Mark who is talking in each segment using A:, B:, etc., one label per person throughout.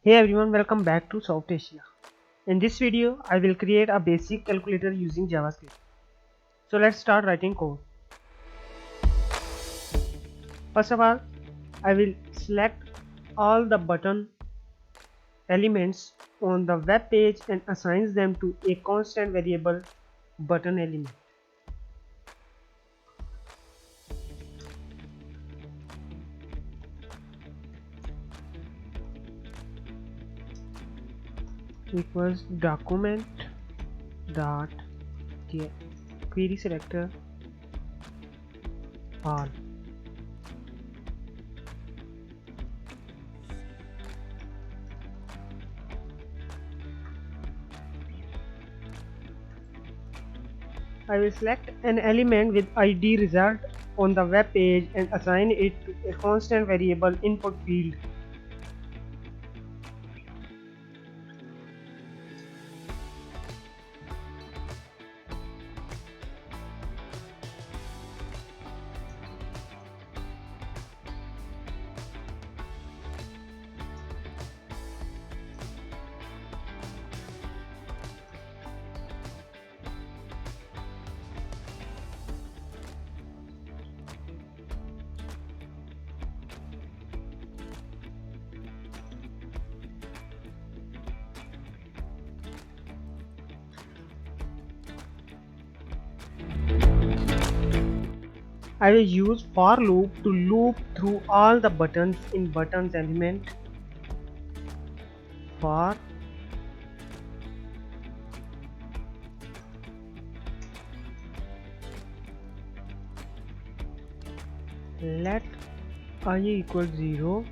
A: Hey everyone, welcome back to South Asia. In this video, I will create a basic calculator using Javascript. So let's start writing code. First of all, I will select all the button elements on the web page and assign them to a constant variable button element. Equals document dot query selector all. I will select an element with ID result on the web page and assign it to a constant variable input field. I will use for loop to loop through all the buttons in buttons element. For let I equal 0,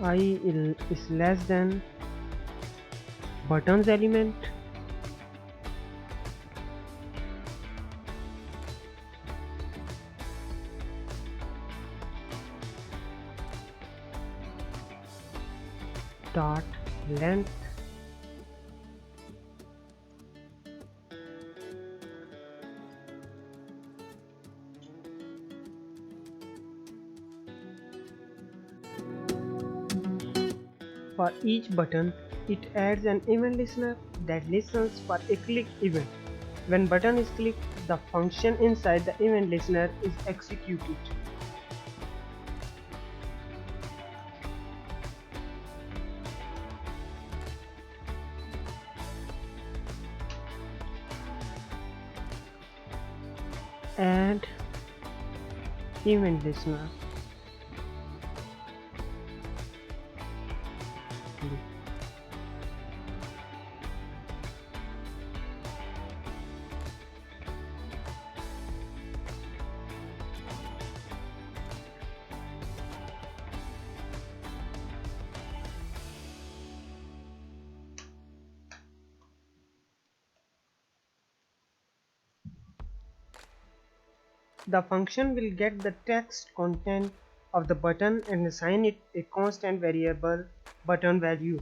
A: I is less than buttons element. Dot length for each button. It adds an event listener that listens for a click event. When button is clicked, the function inside the event listener is executed. Add event listener. The function will get the text content of the button and assign it a constant variable button value.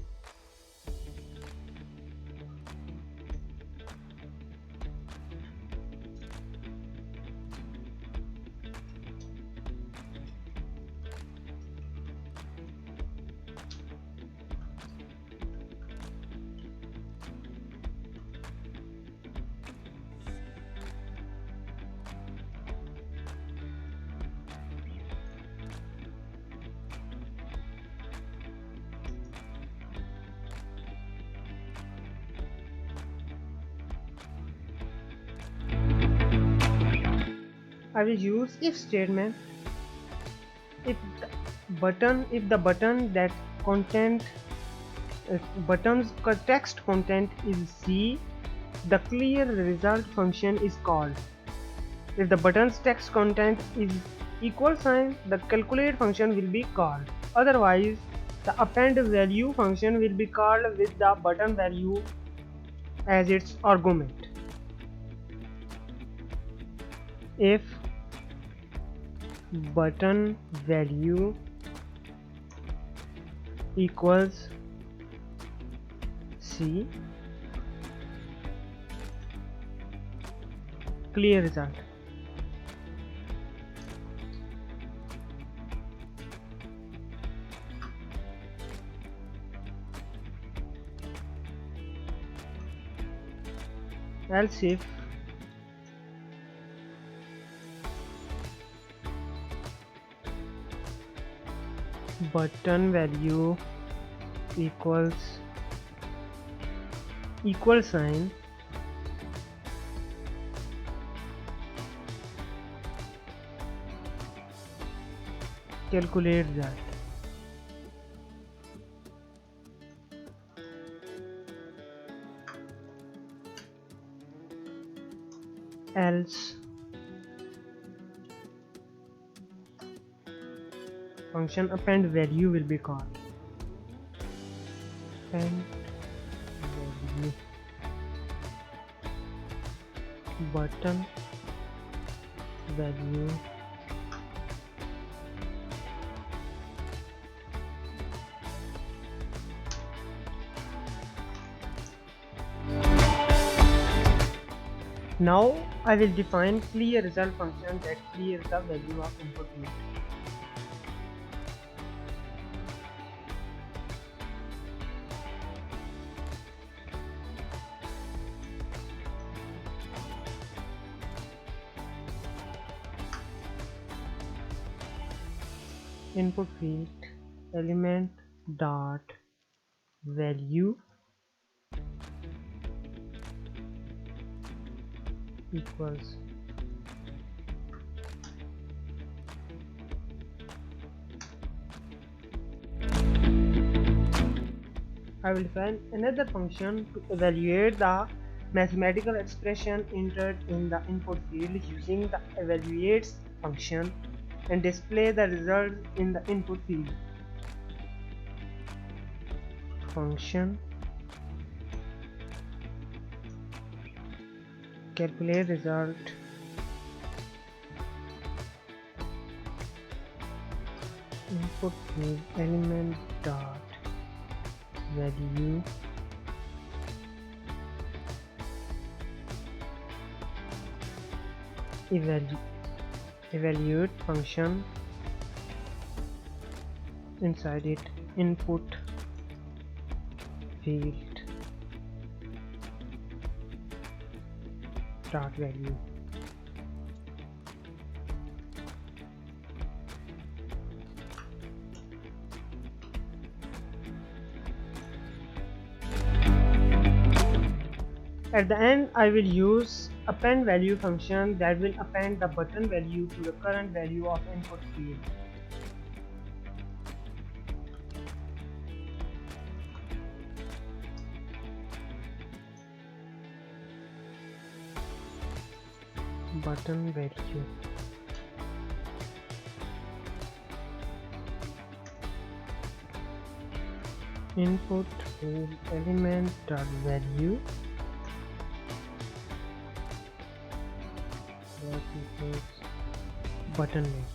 A: I will use if statement. If the button that content button's text content is C, the clearResult function is called. If the button's text content is equal sign, the calculate function will be called. Otherwise, the appendValue function will be called with the button value as its argument. If button value equals C, clearResult. else if button value equals equal sign calculate result. Else function append value will be called. Append value button value Now I will define clearResult function that clears the value of input field. Input field element dot value equals I will define another function to evaluate the mathematical expression entered in the input field using the evaluates function and display the result in the input field. Function calculate result input field element dot value evaluate function inside it input field dot value. At the end, I will use append value function that will append the button value to the current value of input field. Button value input field element dot value button name.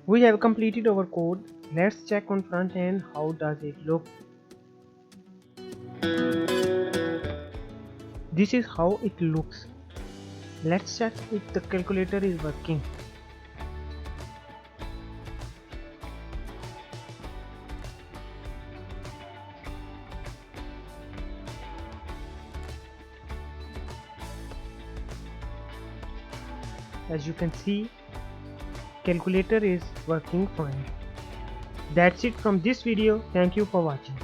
A: We have completed our code. Let's check on front end how does it look. This is how it looks. Let's check if the calculator is working. As you can see, calculator is working fine. That's it from this video. Thank you for watching.